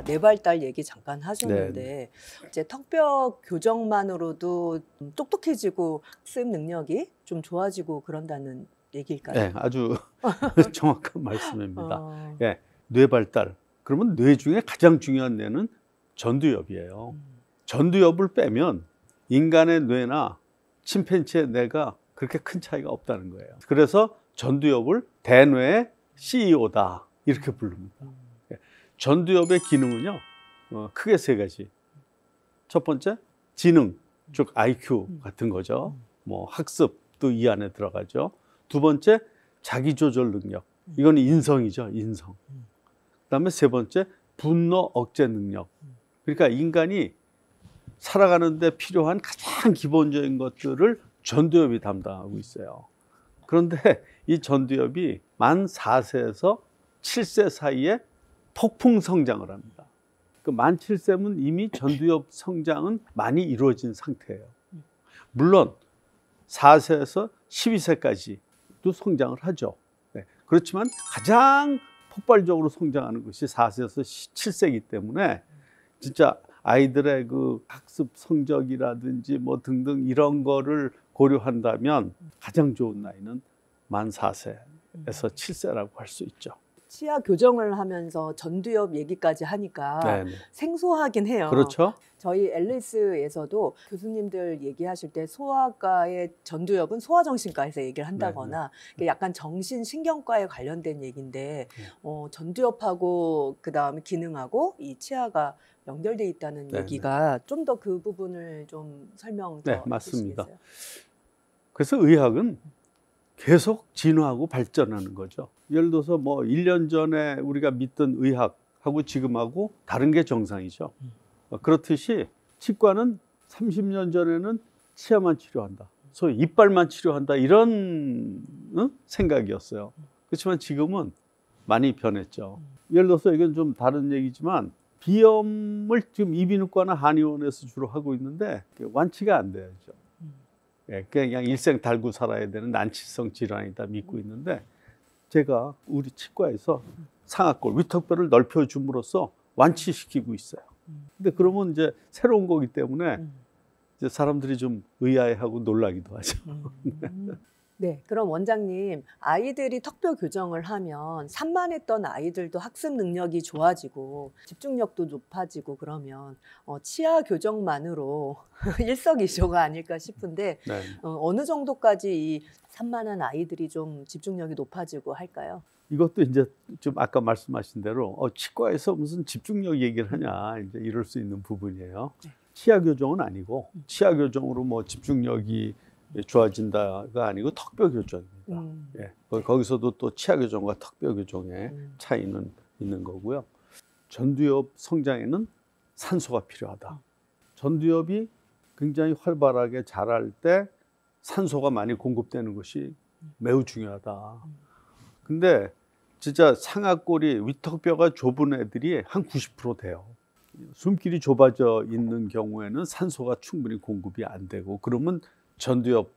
뇌발달 얘기 잠깐 네. 하셨는데 이제 턱뼈 교정만으로도 똑똑해지고 학습 능력이 좀 좋아지고 그런다는 얘기일까요? 네, 아주 정확한 말씀입니다. 어, 예, 뇌 발달. 그러면 뇌 중에 가장 중요한 뇌는 전두엽이에요. 전두엽을 빼면 인간의 뇌나 침팬지의 뇌가 그렇게 큰 차이가 없다는 거예요. 그래서 전두엽을 대뇌의 CEO다 이렇게 부릅니다. 예, 전두엽의 기능은요, 크게 세 가지. 첫 번째, 지능, 즉 IQ 같은 거죠. 뭐 학습도 이 안에 들어가죠. 두 번째, 자기조절 능력. 이건 인성이죠, 인성. 그다음에 세 번째, 분노 억제 능력. 그러니까 인간이 살아가는데 필요한 가장 기본적인 것들을 전두엽이 담당하고 있어요. 그런데 이 전두엽이 만 4세에서 7세 사이에 폭풍 성장을 합니다. 그 만 7세면 이미 전두엽 성장은 많이 이루어진 상태예요. 물론 4세에서 12세까지도 성장을 하죠. 네. 그렇지만 가장 폭발적으로 성장하는 것이 4세에서 7세이기 때문에 진짜 아이들의 그 학습 성적이라든지 뭐 등등 이런 거를 고려한다면 가장 좋은 나이는 만 4세에서 7세라고 할 수 있죠. 치아 교정을 하면서 전두엽 얘기까지 하니까 네네. 생소하긴 해요. 그렇죠. 저희 앨리스에서도 교수님들 얘기하실 때 소아과의 전두엽은 소아정신과에서 얘기를 한다거나 약간 정신신경과에 관련된 얘기인데 전두엽하고 그다음에 기능하고 이 치아가 연결돼 있다는 네네. 얘기가 좀 더 그 부분을 좀 설명 더 네, 맞습니다. 해주시겠어요? 그래서 의학은 계속 진화하고 발전하는 거죠. 예를 들어서 뭐 1년 전에 우리가 믿던 의학하고 지금하고 다른 게 정상이죠. 그렇듯이 치과는 30년 전에는 치아만 치료한다, 소위 이빨만 치료한다, 이런 생각이었어요. 그렇지만 지금은 많이 변했죠. 예를 들어서 이건 좀 다른 얘기지만 비염을 지금 이비인후과나 한의원에서 주로 하고 있는데 완치가 안 돼야죠. 예, 그냥 일생 달고 살아야 되는 난치성 질환이다 믿고 있는데, 제가 우리 치과에서 상악골, 위턱뼈를 넓혀줌으로써 완치시키고 있어요. 근데 그러면 이제 새로운 거기 때문에 이제 사람들이 좀 의아해하고 놀라기도 하죠. 네, 그럼 원장님, 아이들이 턱뼈 교정을 하면 산만했던 아이들도 학습 능력이 좋아지고 집중력도 높아지고 그러면 치아 교정만으로 일석이조가 아닐까 싶은데 네. 어느 정도까지 이 산만한 아이들이 좀 집중력이 높아지고 할까요? 이것도 이제 좀 아까 말씀하신 대로 치과에서 무슨 집중력 얘기를 하냐 이제 이럴 수 있는 부분이에요. 치아 교정은 아니고, 치아 교정으로 뭐 집중력이 좋아진다가 아니고 턱뼈 교정입니다. 예. 거기서도 또 치아 교정과 턱뼈 교정의 차이는 있는 거고요. 전두엽 성장에는 산소가 필요하다. 전두엽이 굉장히 활발하게 자랄 때 산소가 많이 공급되는 것이 매우 중요하다. 근데 진짜 상악골이 위턱뼈가 좁은 애들이 한 90% 돼요. 숨길이 좁아져 있는 경우에는 산소가 충분히 공급이 안 되고, 그러면 전두엽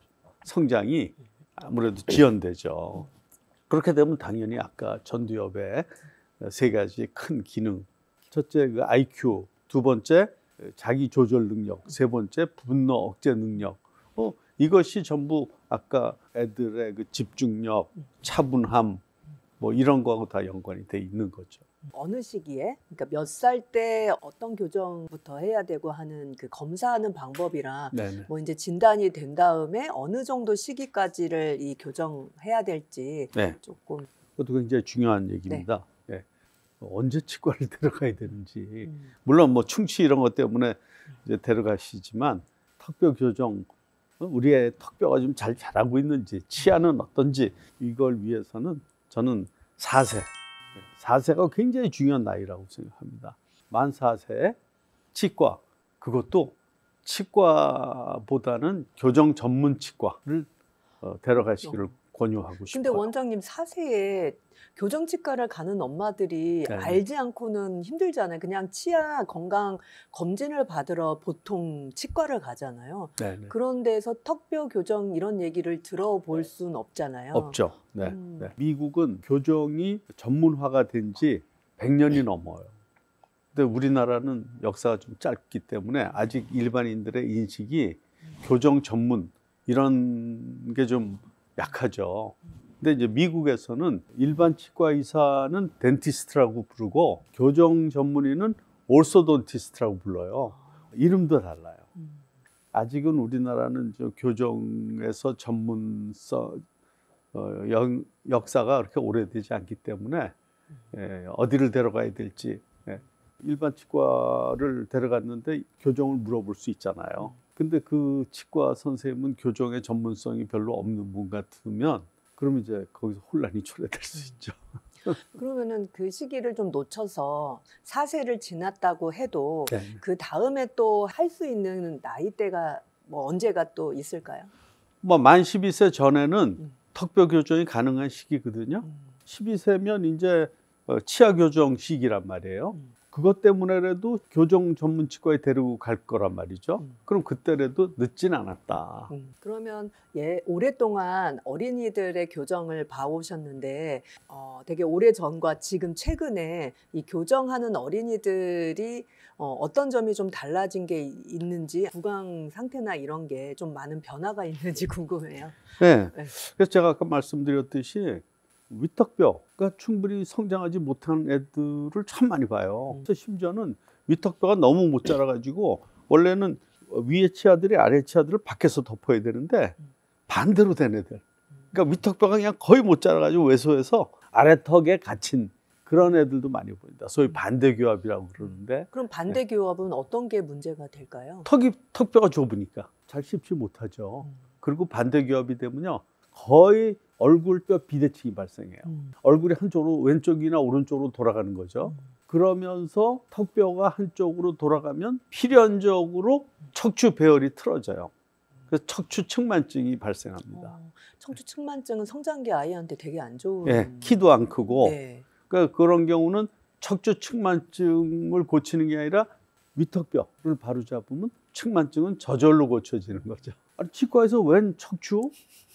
성장이 아무래도 지연되죠. 그렇게 되면 당연히 아까 전두엽의 세 가지 큰 기능, 첫째 그 IQ, 두 번째 자기 조절 능력, 세 번째 분노 억제 능력, 이것이 전부 아까 애들의 그 집중력, 차분함 뭐 이런 거하고 다 연관이 돼 있는 거죠. 어느 시기에, 그러니까 몇 살 때 어떤 교정부터 해야 되고 하는 그 검사하는 방법이랑 네네. 뭐 이제 진단이 된 다음에 어느 정도 시기까지를 이 교정해야 될지 네. 조금. 그것도 굉장히 중요한 얘기입니다. 네. 언제 치과를 데려가야 되는지. 물론 뭐 충치 이런 것 때문에 이제 데려가시지만 턱뼈 교정, 우리의 턱뼈가 좀 잘 자라고 있는지, 치아는 어떤지, 이걸 위해서는 저는 4세가 굉장히 중요한 나이라고 생각합니다. 만 4세에 치과, 그것도 치과보다는 교정 전문 치과를 데려가시기를 권유하고 싶어요. 근데 원장님 4세에 교정치과를 가는 엄마들이 네. 알지 않고는 힘들잖아요. 그냥 치아 건강 검진을 받으러 보통 치과를 가잖아요. 네네. 그런 데서 턱뼈 교정 이런 얘기를 들어볼 수는 없잖아요. 없죠. 네. 네. 미국은 교정이 전문화가 된 지 100년이 넘어요. 근데 우리나라는 역사가 좀 짧기 때문에 아직 일반인들의 인식이 교정 전문 이런 게 좀 약하죠. 근데 이제 미국에서는 일반 치과 의사는 덴티스트라고 부르고 교정 전문의는 올소돈티스트라고 불러요. 이름도 달라요. 아직은 우리나라는 저 교정에서 전문성 역사가 그렇게 오래되지 않기 때문에 어디를 데려가야 될지 일반 치과를 데려갔는데 교정을 물어볼 수 있잖아요. 근데 그 치과 선생님은 교정의 전문성이 별로 없는 분 같으면 그러면 이제 거기서 혼란이 초래될 수 있죠. 그러면은 그 시기를 좀 놓쳐서 4세를 지났다고 해도 네. 그 다음에 또 할 수 있는 나이대가 뭐 언제가 또 있을까요? 뭐 만 12세 전에는 턱뼈 교정이 가능한 시기거든요. 12세면 이제 치아 교정 시기란 말이에요. 그것 때문에라도 교정 전문 치과에 데리고 갈 거란 말이죠. 그럼 그때라도 늦진 않았다. 그러면 오랫동안 어린이들의 교정을 봐오셨는데 되게 오래전과 지금 최근에 이 교정하는 어린이들이 어떤 점이 좀 달라진 게 있는지 구강 상태나 이런 게 좀 많은 변화가 있는지 궁금해요. 네. 네. 그래서 제가 아까 말씀드렸듯이 위턱뼈가 충분히 성장하지 못한 애들을 참 많이 봐요. 그래서 심지어는 위턱뼈가 너무 못 자라가지고 원래는 위에 치아들이 아래 치아들을 밖에서 덮어야 되는데 반대로 된 애들. 그러니까 위턱뼈가 그냥 거의 못 자라가지고 왜소해서 아래 턱에 갇힌 그런 애들도 많이 보인다. 소위 반대교합이라고 그러는데. 그럼 반대교합은 어떤 게 문제가 될까요? 턱뼈가 좁으니까 잘 씹지 못하죠. 그리고 반대교합이 되면요. 거의 얼굴뼈 비대칭이 발생해요. 얼굴이 한쪽으로 왼쪽이나 오른쪽으로 돌아가는 거죠. 그러면서 턱뼈가 한쪽으로 돌아가면 필연적으로 척추 배열이 틀어져요. 그래서 척추 측만증이 발생합니다. 척추 측만증은 성장기 아이한테 되게 안 좋은. 네, 키도 안 크고. 네. 그러니까 그런 경우는 척추 측만증을 고치는 게 아니라 위턱뼈를 바로 잡으면 측만증은 저절로 고쳐지는 거죠. 아니, 치과에서 웬 척추?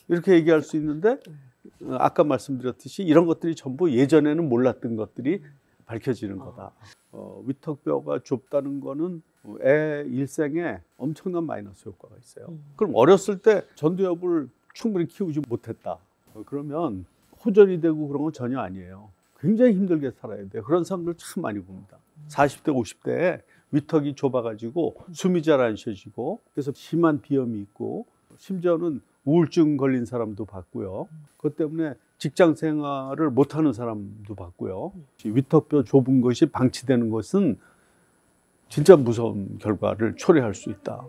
이렇게 얘기할 수 있는데 아까 말씀드렸듯이 이런 것들이 전부 예전에는 몰랐던 것들이 밝혀지는 거다. 위턱뼈가 좁다는 거는 애 일생에 엄청난 마이너스 효과가 있어요. 그럼 어렸을 때 전두엽을 충분히 키우지 못했다. 그러면 호전이 되고 그런 건 전혀 아니에요. 굉장히 힘들게 살아야 돼요. 그런 사람들 참 많이 봅니다. 40대, 50대에 위턱이 좁아가지고 숨이 잘 안 쉬어지고 그래서 심한 비염이 있고 심지어는 우울증 걸린 사람도 봤고요. 그것 때문에 직장 생활을 못하는 사람도 봤고요. 위턱뼈 좁은 것이 방치되는 것은 진짜 무서운 결과를 초래할 수 있다.